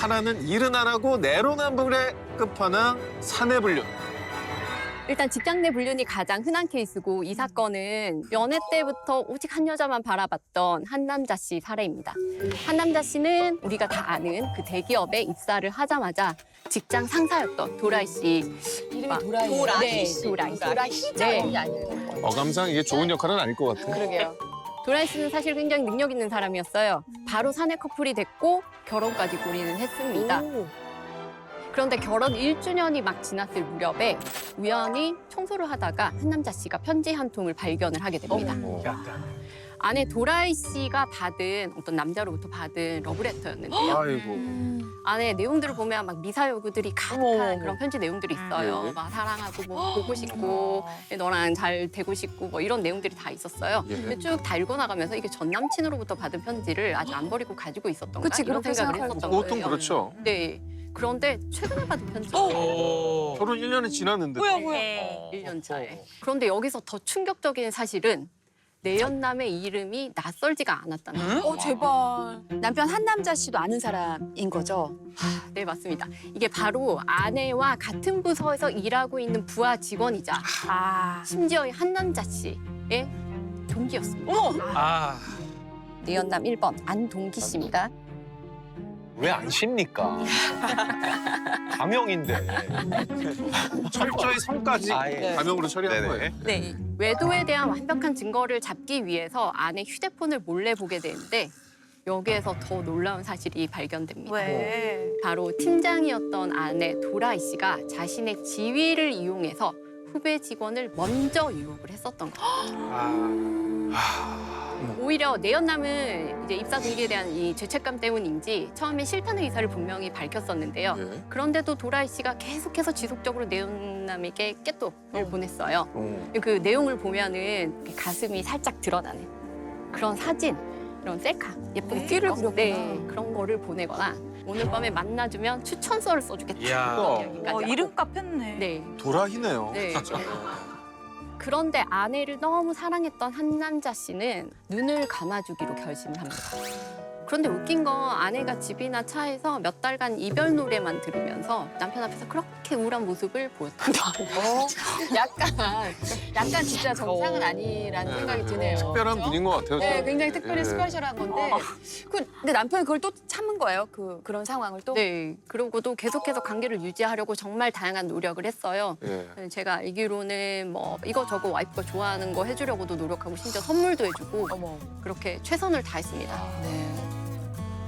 하나는 일은 안 하고 내로남불의 끝판왕 사내불륜. 일단 직장 내 불륜이 가장 흔한 케이스고 이 사건은 연애 때부터 오직 한 여자만 바라봤던 한 남자 씨 사례입니다. 한 남자 씨는 우리가 다 아는 그 대기업에 입사를 하자마자 직장 상사였던 도라이 씨. 이름이 도라이. 네, 도라이. 도라이 희자 네. 이름이 아니에요. 어감상 이게 좋은 역할은 아닐 것 같아. 그러게요. 도라이 씨는 사실 굉장히 능력 있는 사람이었어요. 바로 사내 커플이 됐고 결혼까지 고리는 했습니다. 그런데 결혼 1주년이 막 지났을 무렵에 우연히 청소를 하다가 한 남자 씨가 편지 한 통을 발견을 하게 됩니다. 안에 도라이 씨가 받은 어떤 남자로부터 받은 러브레터였는데요. 아이고. 안에 내용들을 보면 막 미사 여구들이 가득한 그런 편지 내용들이 있어요. 네. 막 사랑하고 뭐 보고 싶고 너랑 잘 되고 싶고 뭐 이런 내용들이 다 있었어요. 예. 근데 쭉 다 읽어나가면서 이게 전 남친으로부터 받은 편지를 아직 안 버리고 가지고 있었던가 그치, 이런 그렇게 생각을 생각할 했었던 보통 거예요. 그렇죠. 네. 그런데 최근에 받은 편지예요. 결혼 1년이 지났는데. 뭐야. 1년 차에. 그런데 여기서 더 충격적인 사실은 내연남의 이름이 낯설지가 않았다는 거예요. 제발. 남편 한 남자 씨도 아는 사람인 거죠? 네, 맞습니다. 이게 바로 아내와 같은 부서에서 일하고 있는 부하 직원이자 심지어 한 남자 씨의 동기였습니다. 아, 내연남 1번 안동기 씨입니다. 왜 안 쉽니까? 가명인데. 철저히 성까지 아, 예. 가명으로 처리한 네네. 거예요. 네, 외도에 대한 완벽한 증거를 잡기 위해서 아내 휴대폰을 몰래 보게 되는데 여기에서 더 놀라운 사실이 발견됩니다. 왜? 바로 팀장이었던 아내 도라이 씨가 자신의 지위를 이용해서 후배 직원을 먼저 유혹을 했었던 거예요. 오히려 내연남은 이제 입사 동기에 대한 이 죄책감 때문인지 처음에 싫다는 의사를 분명히 밝혔었는데요. 예. 그런데도 도라이 씨가 계속해서 지속적으로 내연남에게 깨톡을 보냈어요. 그 내용을 보면은 가슴이 살짝 드러나는 그런 사진, 이런 셀카, 예쁜 끼를 거, 부렸구나. 네, 그런 거를 보내거나 오늘 밤에 만나주면 추천서를 써주겠다. 이야. 이런 이야기까지. 이름값 했네. 네. 도라히네요. 네. 진짜. 그런데 아내를 너무 사랑했던 한 남자 씨는 눈을 감아주기로 결심을 합니다. 그런데 웃긴 건 아내가 집이나 차에서 몇 달간 이별 노래만 들으면서 남편 앞에서 그렇게 우울한 모습을 보였다. 약간 진짜 정상은 아니라는 생각이 드네요. 특별한 분인 것 같아요. 네, 좀. 굉장히 특별히 예. 스페셜한 건데. 근데 남편이 그걸 또 참은 거예요? 그런 상황을 또? 네. 그러고도 계속해서 관계를 유지하려고 정말 다양한 노력을 했어요. 예. 제가 알기로는 뭐 이거저거 와이프가 좋아하는 거 해주려고도 노력하고 심지어 선물도 해주고 어머. 그렇게 최선을 다했습니다. 네.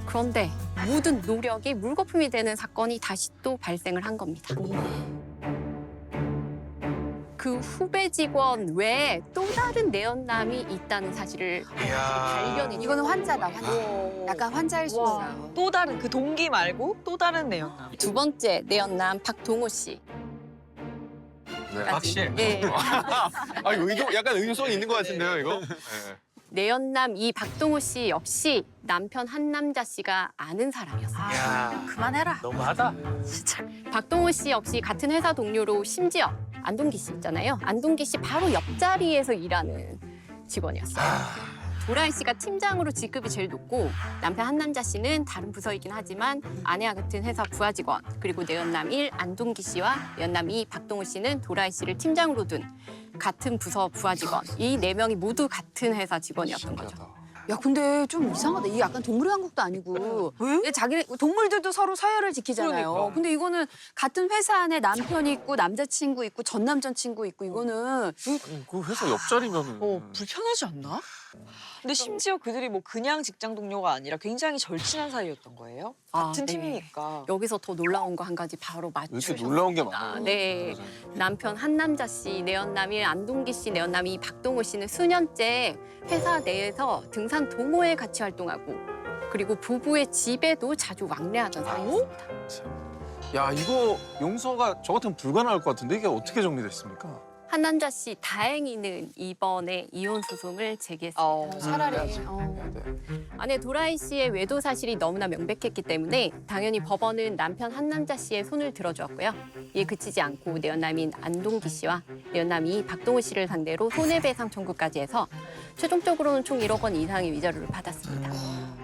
그런데 모든 노력이 물거품이 되는 사건이 다시 또 발생을 한 겁니다. 그 후배 직원 외에 또 다른 내연남이 있다는 사실을 발견이. 이거는 환자다, 환자. 약간 환자일 수 있어요. 또 다른 그 동기 말고 또 다른 내연남. 두 번째 내연남 박동호 씨. 네. 확실. 네. 아, 약간 의도성이 있는 것 같은데요, 이거? 예. 내연남 이 박동호 씨 역시 남편 한 남자 씨가 아는 사람이었어요. 야, 그만해라. 너무하다. 박동호 씨 역시 같은 회사 동료로 심지어 안동기 씨 있잖아요. 안동기 씨 바로 옆자리에서 일하는 직원이었어요. 도라이 씨가 팀장으로 직급이 제일 높고 남편 한 남자 씨는 다른 부서이긴 하지만 아내와 같은 회사 부하 직원, 그리고 내연남 1 안동기 씨와 내연남 2 박동호 씨는 도라이 씨를 팀장으로 둔 같은 부서 부하 직원, 이 네 명이 모두 같은 회사 직원이었던 거죠. 야, 근데 좀 이상하다. 이게 약간 동물의 왕국도 아니고. 왜? 자기 동물들도 서로 서열을 지키잖아요. 그러니까. 근데 이거는 같은 회사 안에 남편이 있고 남자친구 있고 전남전 친구 있고 이거는 그 회사 옆자리면은. 불편하지 않나? 근데 심지어 그들이 뭐 그냥 직장 동료가 아니라 굉장히 절친한 사이였던 거예요? 같은 네. 팀이니까. 여기서 더 놀라운 거 한 가지 바로 왜 이렇게 맞추셨습니다. 놀라운 게 많아요. 네. 남편 한 남자 씨, 내연남이 안동기 씨, 내연남이 박동호 씨는 수년째 회사 내에서 등산 동호회 같이 활동하고 그리고 부부의 집에도 자주 왕래하던 사이였습니다. 야, 이거 용서가 저 같으면 불가능할 것 같은데 이게 어떻게 정리됐습니까? 한 남자 씨 다행히는 이번에 이혼 소송을 제기했습니다. 차라리 아내 도라이 씨의 외도 사실이 너무나 명백했기 때문에 당연히 법원은 남편 한 남자 씨의 손을 들어주었고요. 이에 그치지 않고 내연남인 안동기 씨와 내연남이 박동호 씨를 상대로 손해배상 청구까지 해서 최종적으로는 총 1억 원 이상의 위자료를 받았습니다.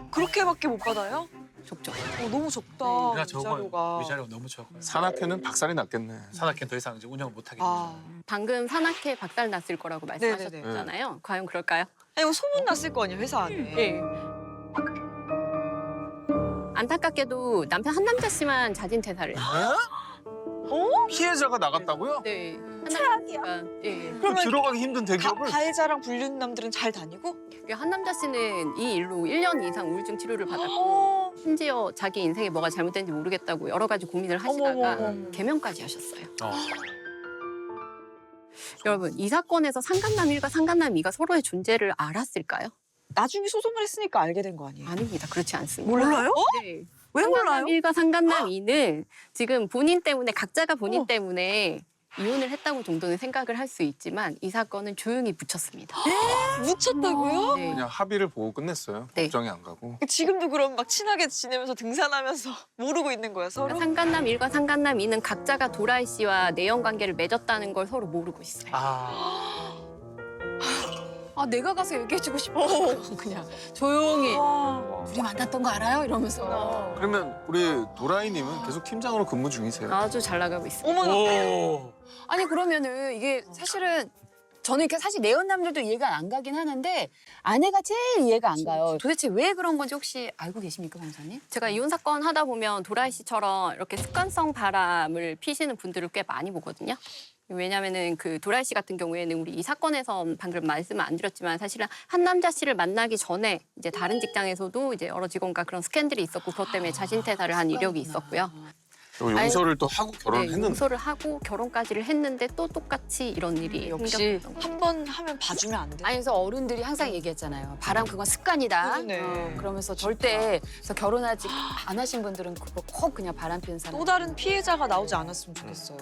그렇게밖에 못 받아요? 좁죠. 너무 적다. 내가 적어요. 위자료가. 위자료가 너무 적어요. 산악회는 박살이 났겠네. 산악회는 더 이상 이제 운영을 못 하겠죠. 아. 방금 산악회 박살 났을 거라고 말씀하셨잖아요. 과연 그럴까요? 아니, 뭐 소문 났을 거 아니에요, 회사 안에. 예. 안타깝게도 남편 한남자 씨만 자진 퇴사를 했어요. 피해자가 나갔다고요? 네. 최악이야. 예. 그러면 들어가기 힘든 대기업을. 가해자랑 불륜남들은 잘 다니고? 한남자 씨는 이 일로 1년 이상 우울증 치료를 받았고 어. 심지어 자기 인생에 뭐가 잘못된지 모르겠다고 여러 가지 고민을 하시다가 어머머머. 개명까지 하셨어요. 어. 여러분, 이 사건에서 상간남 1과 상간남 2가 서로의 존재를 알았을까요? 나중에 소송을 했으니까 알게 된 거 아니에요? 아닙니다. 그렇지 않습니다. 몰라요? 네. 왜 몰라요? 상간남 1과 상간남 2는 지금 본인 때문에 각자가 본인 때문에 이혼을 했다고 정도는 생각을 할 수 있지만 이 사건은 조용히 묻혔습니다. 묻혔다고요? 네. 그냥 합의를 보고 끝냈어요. 네. 법정에 안 가고. 지금도 그럼 막 친하게 지내면서 등산하면서 모르고 있는 거야, 서로? 상간남 1과 상간남 2는 각자가 도라이 씨와 내연 관계를 맺었다는 걸 서로 모르고 있어요. 아 내가 가서 얘기해주고 싶어. 그냥 조용히. 둘이 만났던 거 알아요? 이러면서. 그러면 우리 도라이님은 계속 팀장으로 근무 중이세요? 아주 잘 나가고 있습니다. 어머나. 오. 아니 그러면은 이게 사실은 저는 이렇게 사실 내연남들도 이해가 안 가긴 하는데 아내가 제일 이해가 안 가요. 도대체 왜 그런 건지 혹시 알고 계십니까, 변호사님? 제가 이혼 사건 하다 보면 도라이 씨처럼 이렇게 습관성 바람을 피시는 분들을 꽤 많이 보거든요. 왜냐면은 그 도라이 씨 같은 경우에는 우리 이 사건에서 방금 말씀을 안 드렸지만 사실은 한 남자 씨를 만나기 전에 이제 다른 직장에서도 이제 여러 직원과 그런 스캔들이 있었고 그것 때문에 자신 퇴사를 한 이력이 있었고요. 또 용서를 또 하고 결혼을 네, 했는데. 용서를 하고 결혼까지를 했는데 또 똑같이 이런 일이 역시. 생겼던 거예요. 한 번 하면 봐주면 안 돼. 아니 그래서 어른들이 항상 얘기했잖아요. 바람 그건 습관이다. 그러네. 그러면서 절대 그래서 결혼하지 안 하신 분들은 그거 꼭 그냥 바람 피는 사람. 또 다른 피해자가 나오지 않았으면 좋겠어요.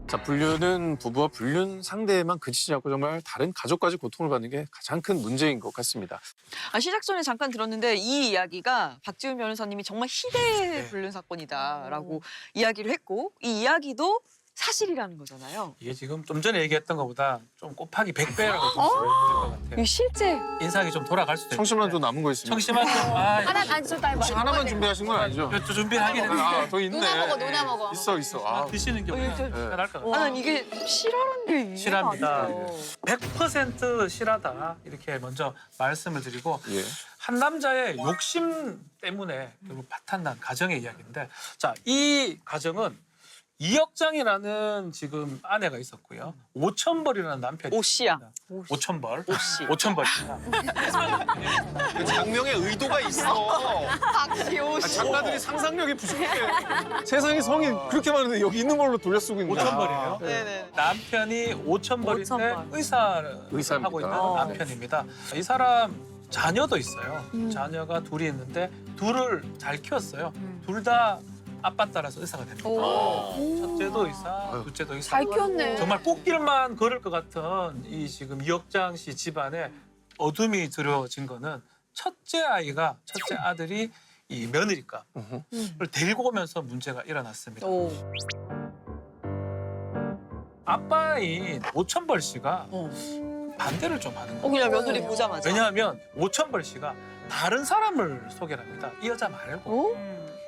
자, 불륜은 부부와 불륜 상대에만 그치지 않고 정말 다른 가족까지 고통을 받는 게 가장 큰 문제인 것 같습니다. 시작 전에 잠깐 들었는데 이 이야기가 박지훈 변호사님이 정말 희대의 네. 불륜 사건이다라고 이야기를 했고 이 이야기도 사실이라는 거잖아요. 이게 지금 좀 전에 얘기했던 것보다 좀 곱하기 100배라고 볼 것 같아요. 이게 실제 인상이 좀 돌아갈 수도 있고. 청심환도 남은 거 있습니다. 청심환 좀. 하나 안 줬다 혹시 하나만 준비하신 건 아니죠? 저 준비하긴 했는데. 아, 더 있네. 누나 먹어, 누나 먹어. 있어. 아, 드시는 게 오히려 저- 편할 것 같아요. 난 이게 실화라는 게 이해가 실화입니다. 안 돼요. 100% 실하다 이렇게 먼저 말씀을 드리고 예. 한 남자의 욕심 때문에 결국 파탄난 가정의 이야기인데 자, 이 가정은 이혁장이라는 지금 아내가 있었고요. 5천벌이라는 남편이 오 씨야. 있습니다. 5천벌. 오씨. 5천벌입니다. 그 장명에 의도가 있어. 박씨 오씨. 작가들이 상상력이 부족해. 세상에 성이 그렇게 많은데 여기 있는 걸로 돌려 쓰고 있는 거야. 5천벌이에요. 네네. 남편이 5천벌인데 5천벌. 의사를 의사입니다. 하고 있는 어. 남편입니다. 이 사람 자녀도 있어요. 자녀가 둘이 있는데 둘을 잘 키웠어요. 둘 다 아빠 따라서 의사가 됩니다. 첫째도 의사, 둘째도 의사. 잘 키웠네. 정말 꽃길만 걸을 것 같은 이 지금 이혁장 씨 집안에 어둠이 들어진 거는 첫째 아들이 이 며느리감을 데리고 오면서 문제가 일어났습니다. 오. 아빠인 오천벌 씨가 반대를 좀 하는 거예요. 그냥 며느리 보자마자. 왜냐하면 오천벌 씨가 다른 사람을 소개를 합니다. 이 여자 말고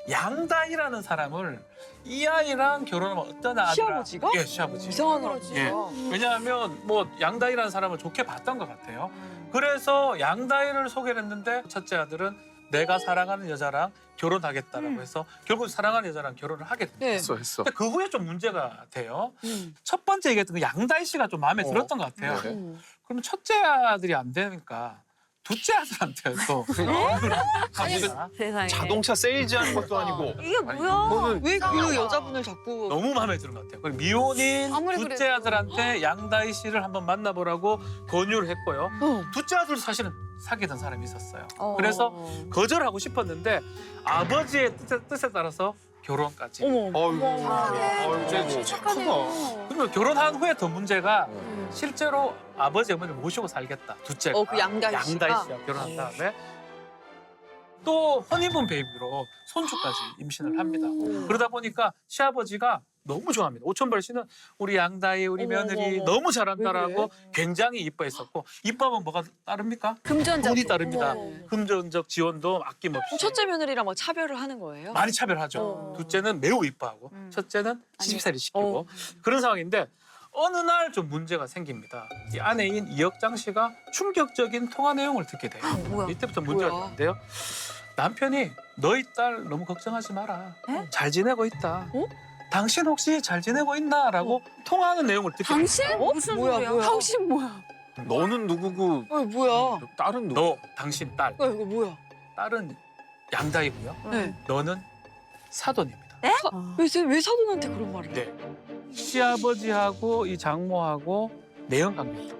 양다희라는 사람을 이 아이랑 결혼하면 어떤 아들? 시아버지가? 예, 시아버지. 이상한 거지. 예. 왜냐하면 뭐 양다희라는 사람을 좋게 봤던 것 같아요. 그래서 양다희를 소개를 했는데 첫째 아들은 내가 사랑하는 여자랑 결혼하겠다라고 해서 결국 사랑하는 여자랑 결혼을 하게 됩니다. 네. 했어. 근데 그 후에 좀 문제가 돼요. 첫 번째 얘기했던 그 양다희 씨가 좀 마음에 들었던 것 같아요. 네. 그러면 첫째 아들이 안 되니까 둘째 아들한테도 합니다. 세상에. 자동차 세일즈하는 것도 아니고. 이게 뭐야? 왜 그 여자분을 자꾸 너무 마음에 드는 것 같아요. 그리고 미혼인 아무리 둘째 아들한테 양다희 씨를 한번 만나보라고 권유를 했고요. 둘째 아들도 사실은 사귀던 사람이 있었어요. 그래서 거절하고 싶었는데 아버지의 뜻에 따라서 결혼까지. 어이구, 쟤 착하다. 그러면 결혼한 후에 더 문제가 실제로 아버지 어머니를 모시고 살겠다. 둘째가. 그 양다희 씨가? 양다희 씨가 결혼한 다음에 또 허니문 베이비로 손주까지 임신을 합니다. 그러다 보니까 시아버지가 너무 좋아합니다. 오천벌 씨는 우리 양다희 우리 어머, 며느리 어머. 너무 잘한다라고 왜 그래? 굉장히 이뻐했었고 이뻐하면 뭐가 따릅니까? 금전적 돈이 따릅니다. 어머. 금전적 지원도 아낌없이 첫째 며느리랑 막 차별을 하는 거예요? 많이 차별하죠. 둘째는 매우 이뻐하고 첫째는 시집살이 시키고 그런 상황인데 어느 날 좀 문제가 생깁니다. 이 아내인 이혁장 씨가 충격적인 통화 내용을 듣게 돼요. 뭐야? 이때부터 문제가 뭐야? 되는데요. 남편이 너희 딸 너무 걱정하지 마라. 잘 지내고 있다. 어? 당신 혹시 잘 지내고 있나? 라고 통화하는 내용을 듣게 돼요. 당신? 무슨 뭐야, 소리야? 뭐야? 당신 뭐야? 너는 누구고 뭐야? 딸은 누구? 너 당신 딸. 이거 뭐야? 딸은 양다이고요. 네. 너는 사돈입니다. 왜 사돈한테 그런 말을 해? 네. 시아버지하고 이 장모하고 내연 관계입니다.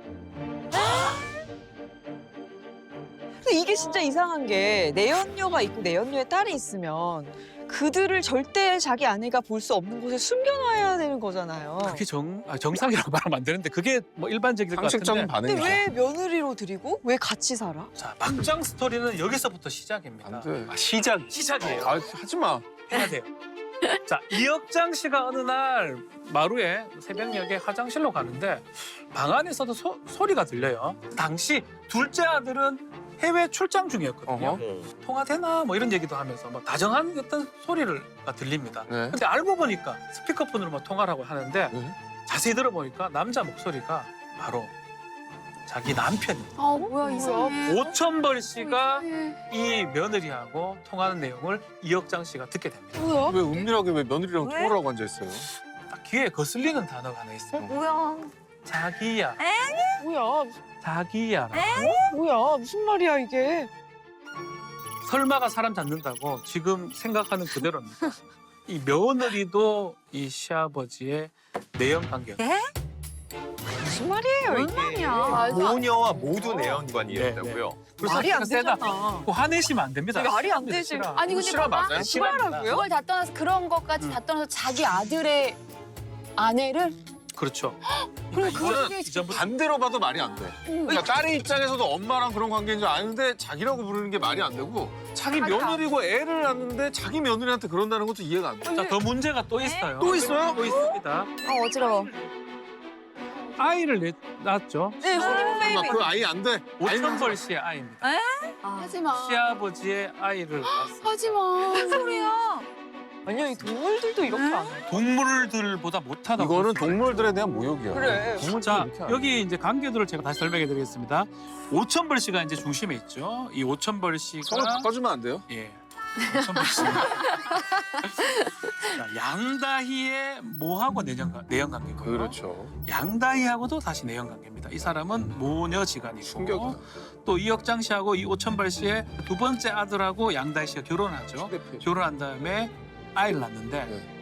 근데 이게 진짜 이상한 게 내연녀가 있고 내연녀의 딸이 있으면 그들을 절대 자기 아내가 볼 수 없는 곳에 숨겨놔야 되는 거잖아요. 그게 정상이라고 말하면 안 되는데 그게 뭐 일반적일 것 상식적인 같은데. 근데 반응이죠. 왜 며느리로 들이고 왜 같이 살아? 자, 막장 스토리는 여기서부터 시작입니다. 안 돼. 시작이에요. 아, 하지 마. 해야 돼요. 자, 이혁장 씨가 어느 날 마루에 새벽녘에 화장실로 가는데 방 안에서도 소리가 들려요. 당시 둘째 아들은 해외 출장 중이었거든요. 어허. 통화되나 뭐 이런 얘기도 하면서 뭐 다정한 어떤 소리가 들립니다. 네. 근데 알고 보니까 스피커폰으로 뭐 통화를 하고 하는데 네. 자세히 들어보니까 남자 목소리가 바로 자기 남편입니다. 아 뭐야 이상해. 오천벌 씨가 이상해. 이 며느리하고 통화하는 내용을 이혁장 씨가 듣게 됩니다. 뭐야? 왜 은밀하게 왜 며느리랑 왜? 통화를 하고 앉아있어요? 딱 귀에 거슬리는 단어가 하나 있어요. 뭐야? 자기야, 뭐야? 자기야. 뭐야? 무슨 말이야 이게? 설마가 사람 잡는다고 지금 생각하는 그대로입니다. 이 며느리도 이 시아버지의 내연 관계였어요. 무슨 말이에요 뭔 이게? 말이야? 말도 안 모녀와 모두 내연관이었다고요. 그래서 말이 안 세다. 되잖아. 그 화내시면 안 됩니다. 말이 안 되지. 싫어. 아니 근데 실화 봐봐. 맞아요? 싫어합니다. 그걸 다 떠나서 그런 것까지 다 떠나서 자기 아들의 아내를 그렇죠. 그래 이거는 그게 이전부터 반대로 봐도 말이 안 돼. 그러니까 딸의 입장에서도 엄마랑 그런 관계인 줄 아는데 자기라고 부르는 게 말이 안 되고 자기 며느리고 애를 낳는데 자기 며느리한테 그런다는 것도 이해가 안 돼. 자, 더 문제가 또 있어요. 또 있어요? 또 있습니다. 어지러워. 아이를 낳았죠. 네, 허니문 베이비. 엄마 그 아이 안 돼. 오천벌 씨의 아이입니다. 하지 마. 시아버지의 아이를 낳았어요. 하지 마. 무슨 소리야? 아니야, 이 동물들도 이렇게 안 해. 동물들보다 못하다. 이거는 동물들에 대한 모욕이야. 그래. 자, 이렇게 안 해. 여기 이제 관계들을 제가 다시 설명해 드리겠습니다. 오천벌 씨가 이제 중심에 있죠. 이 오천벌 씨가 성을 바꿔주면 안 돼요? 예. 오천벌 씨가 자, 양다희의 모하고 내연 관계고요. 그렇죠. 양다희하고도 다시 내연 관계입니다. 이 사람은 모녀지간이고 충격이다. 또 이혁장 씨하고 이 오천벌 씨의 두 번째 아들하고 양다희 씨가 결혼하죠. 휴대폰. 결혼한 다음에 아이를 낳는데 네.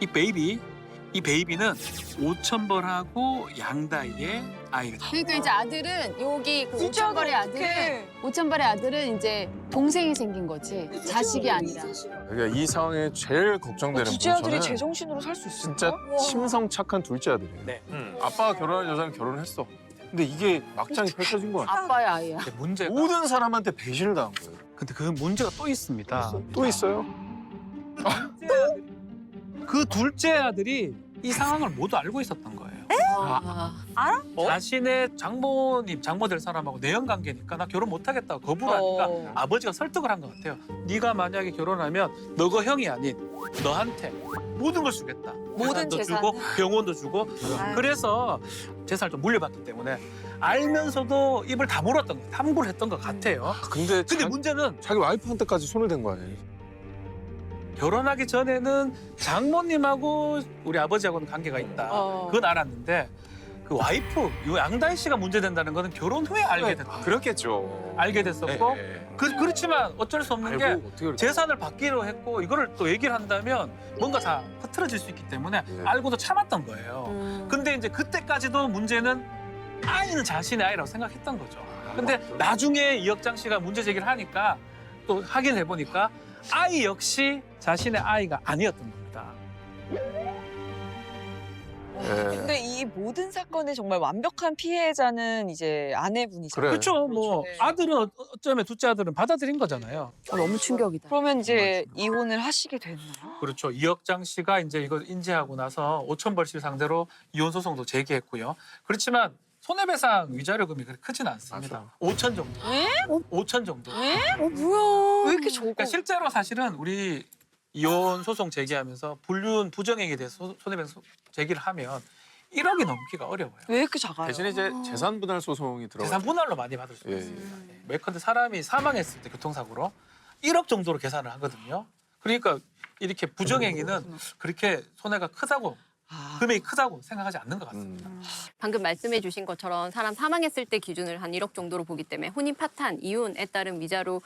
이 베이비는 오천벌하고 양다희의 아이가 됩니다. 그러니까 이제 아들은 여기 그 진짜 오천벌의 아들은 오천벌의 아들은 이제 동생이 생긴 거지 자식이 아니라. 그러니까 이 상황에 제일 걱정되는 둘째 아들이 부분은 제정신으로 살 수 있을까? 진짜 심성 착한 둘째 아들이에요. 네. 아빠가 결혼할 여자는 결혼했어. 근데 이게 막장이 펼쳐진 거야. 아빠의 아이야. 근데 문제가 모든 사람한테 배신을 당한 거예요. 근데 그 문제가 또 있습니다. 또 있어요? 그 둘째 아들이 이 상황을 모두 알고 있었던 거예요. 자신의 장모 될 사람하고 내연 관계니까 나 결혼 못 하겠다고 거부를 하니까 아버지가 설득을 한 것 같아요. 네가 만약에 결혼하면 너가 형이 아닌 너한테 모든 걸 주겠다. 모든 재산도 재산을. 주고 병원도 주고. 그래서 재산을 좀 물려받기 때문에 알면서도 입을 다물었던 거, 탐구를 했던 것 같아요. 근데 근데 문제는 자기 와이프한테까지 손을 댄 거 아니에요? 결혼하기 전에는 장모님하고 우리 아버지하고는 관계가 있다. 그건 알았는데 그 와이프, 이 양다희 씨가 문제된다는 거는 결혼 후에 알게 됐다. 그렇겠죠. 알게 됐었고 예. 그렇지만 어쩔 수 없는 게 알고 어떻게 그렇게 재산을 받기로 했고 이거를 또 얘기를 한다면 뭔가 다 흐트러질 수 있기 때문에 네. 알고도 참았던 거예요. 근데 이제 그때까지도 문제는 아이는 자신의 아이라고 생각했던 거죠. 근데 나중에 이혁장 씨가 문제 제기를 하니까 또 확인해 보니까 아이 역시 자신의 아이가 아니었던 겁니다. 근데 이 모든 사건의 정말 완벽한 피해자는 이제 아내분이죠. 그래. 그렇죠. 뭐 네. 아들은 어쩌면 둘째 아들은 받아들인 거잖아요. 너무 충격이다. 그러면 이제 이혼을 하시게 됐나요? 그렇죠. 이혁장 씨가 이제 이걸 인지하고 나서 5천 벌씩 상대로 이혼 소송도 제기했고요. 그렇지만 손해배상 위자료금이 그렇게 크지는 않습니다. 5천 정도. 5천 정도. 뭐야? 왜 이렇게 적어? 그러니까 실제로 사실은 우리 이혼 소송 제기하면서 불륜 부정행위에 대해서 손해배상 제기를 하면 1억이 넘기가 어려워요. 왜 이렇게 작아요? 대신에 이제 재산 분할 소송이 들어가. 재산 분할로 많이 받을 수 예, 있어요. 예컨대 사람이 사망했을 때 교통사고로 1억 정도로 계산을 하거든요. 그러니까 이렇게 부정행위는 그렇게 손해가 크다고 금액이 크다고 생각하지 않는 것 같습니다. 방금 말씀해 주신 것처럼 사람 사망했을 때 기준을 한 1억 정도로 보기 때문에 혼인 파탄, 이혼에 따른 위자료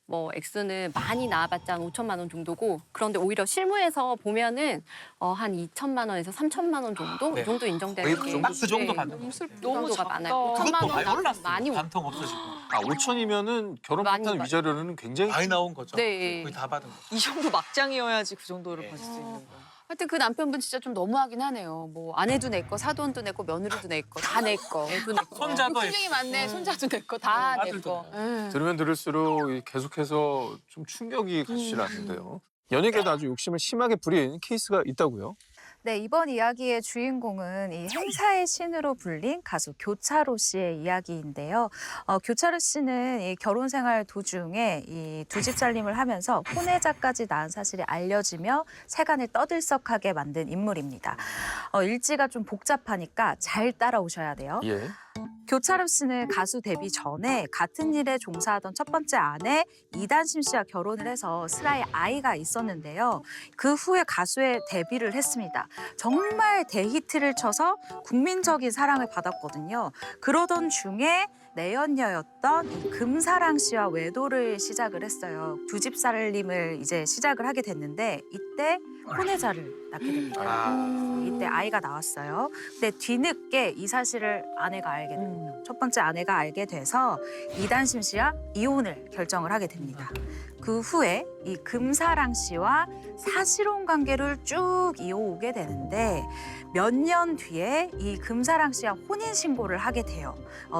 뭐 액수는 많이 나와봤자 한 5천만 원 정도고 그런데 오히려 실무에서 보면은 한 2천만 원에서 3천만 원 정도 네. 이 정도 인정되는 거의 게 딱 그 정도 네, 받는 그 거예요. 정도가 많아요. 작다. 5천만 그것도 많이 원 올랐어요. 많이 반통 없어지고. 5천이면은 결혼 많이 파탄 받- 위자료는 굉장히 많이 나온 거죠. 네. 거의 다 받은 거죠. 이 정도 막장이어야지 그 정도를 받을 수 있는 거. 하여튼 그 남편분 진짜 좀 너무하긴 하네요. 뭐 아내도 내 거, 사돈도 내 거, 며느리도 내 거, 다 내 거. 애도 내 거. 손자도 훌륭이 많네. 손자도 내 거, 다 내 아들도 거. 예. 들으면 들을수록 계속해서 좀 충격이 가시질 않는데요. 연예계도 아주 욕심을 심하게 부린 케이스가 있다고요? 네, 이번 이야기의 주인공은 이 행사의 신으로 불린 가수 교차로 씨의 이야기인데요. 교차로 씨는 이 결혼 생활 도중에 이 두 집 살림을 하면서 혼외자까지 낳은 사실이 알려지며 세간을 떠들썩하게 만든 인물입니다. 일지가 좀 복잡하니까 잘 따라오셔야 돼요. 예. 교차로 씨는 가수 데뷔 전에 같은 일에 종사하던 첫 번째 아내 이단심 씨와 결혼을 해서 슬아의 아이가 있었는데요. 그 후에 가수의 데뷔를 했습니다. 정말 대히트를 쳐서 국민적인 사랑을 받았거든요. 그러던 중에 내연녀였던 이 금사랑 씨와 외도를 시작을 했어요. 두 집 살림을 이제 시작을 하게 됐는데 이때 혼외자를 낳게 됩니다. 이때 아이가 나왔어요. 근데 뒤늦게 이 사실을 아내가 알게 됩니다. 첫 번째 아내가 알게 돼서 이단심 씨와 이혼을 결정을 하게 됩니다. 그 후에 이 금사랑 씨와 사실혼 관계를 쭉 이어오게 되는데 몇 년 뒤에 이 금사랑 씨와 혼인 신고를 하게 돼요.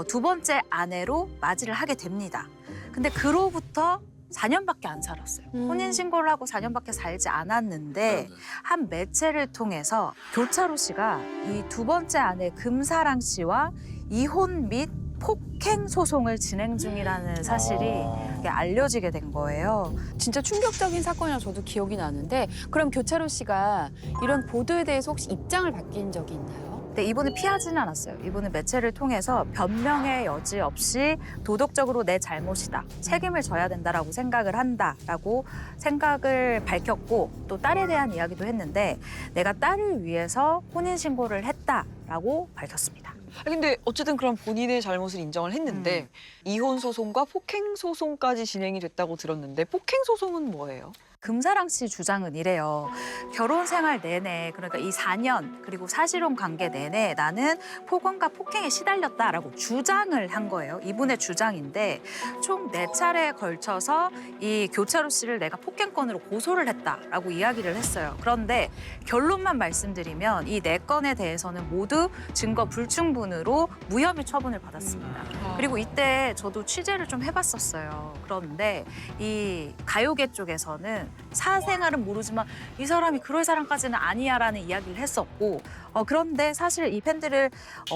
두 번째 아내로 맞이를 하게 됩니다. 근데 그로부터 4년밖에 안 살았어요. 혼인 신고를 하고 4년밖에 살지 않았는데 한 매체를 통해서 교차로 씨가 이 두 번째 아내 금사랑 씨와 이혼 및 폭행 소송을 진행 중이라는 사실이 이게 알려지게 된 거예요. 진짜 충격적인 사건이라 저도 기억이 나는데 그럼 교차로 씨가 이런 보도에 대해서 혹시 입장을 바뀐 적이 있나요? 근데 이분은 피하지는 않았어요. 이분은 매체를 통해서 변명의 여지 없이 도덕적으로 내 잘못이다, 책임을 져야 된다라고 생각을 한다라고 생각을 밝혔고 또 딸에 대한 이야기도 했는데 내가 딸을 위해서 혼인신고를 했다라고 밝혔습니다. 근데 어쨌든 그럼 본인의 잘못을 인정을 했는데 이혼 소송과 폭행 소송까지 진행이 됐다고 들었는데 폭행 소송은 뭐예요? 금사랑 씨 주장은 이래요. 결혼 생활 내내, 그러니까 이 4년 그리고 사실혼 관계 내내 나는 폭언과 폭행에 시달렸다라고 주장을 한 거예요. 이분의 주장인데 총 4차례에 걸쳐서 이 교차로 씨를 내가 폭행건으로 고소를 했다라고 이야기를 했어요. 그런데 결론만 말씀드리면 이 4건에 대해서는 모두 증거 불충분으로 무혐의 처분을 받았습니다. 그리고 이때 저도 취재를 좀 해봤었어요. 그런데 이 가요계 쪽에서는 사생활은 모르지만 이 사람이 그럴 사람까지는 아니야라는 이야기를 했었고 그런데 사실 이 팬들을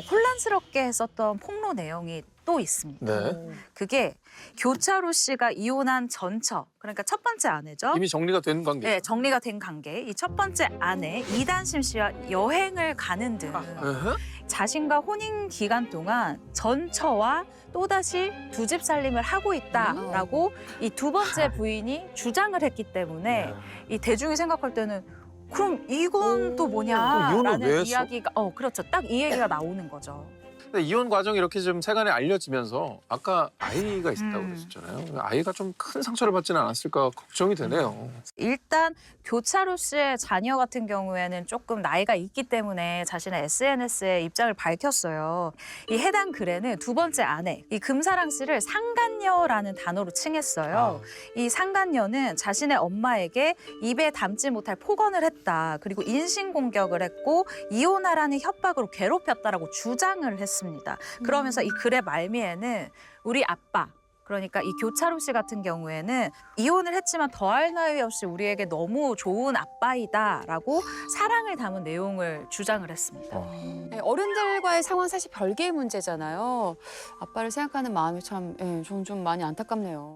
혼란스럽게 했었던 폭로 내용이 또 있습니다. 네. 그게 교차로 씨가 이혼한 전처, 그러니까 첫 번째 아내죠. 이미 정리가 된 관계. 네, 정리가 된 관계. 이 첫 번째 아내 이단심 씨와 여행을 가는 등 자신과 혼인 기간 동안 전처와 또다시 두 집 살림을 하고 있다라고 이 두 번째 부인이 주장을 했기 때문에 이 대중이 생각할 때는 그럼 이건 또 그럼 이혼을 왜 뭐냐라는 했어? 이야기가 그렇죠. 딱 이 얘기가 나오는 거죠. 근데 이혼 과정이 이렇게 좀 세간에 알려지면서 아까 아이가 있다고 음. 그랬었잖아요. 아이가 좀 큰 상처를 받지는 않았을까 걱정이 되네요. 일단 교차로 씨의 자녀 같은 경우에는 조금 나이가 있기 때문에 자신의 SNS에 입장을 밝혔어요. 이 해당 글에는 두 번째 아내, 이 금사랑 씨를 상간녀라는 단어로 칭했어요. 이 상간녀는 자신의 엄마에게 입에 담지 못할 폭언을 했다. 그리고 인신공격을 했고 이혼하라는 협박으로 괴롭혔다라고 주장을 했습니다. 그러면서 이 글의 말미에는 우리 아빠, 그러니까 이 교차로 씨 같은 경우에는 이혼을 했지만 더할 나위 없이 우리에게 너무 좋은 아빠이다라고 사랑을 담은 내용을 주장을 했습니다. 네, 어른들과의 상황 사실 별개의 문제잖아요. 아빠를 생각하는 마음이 참, 저는 좀 많이 안타깝네요.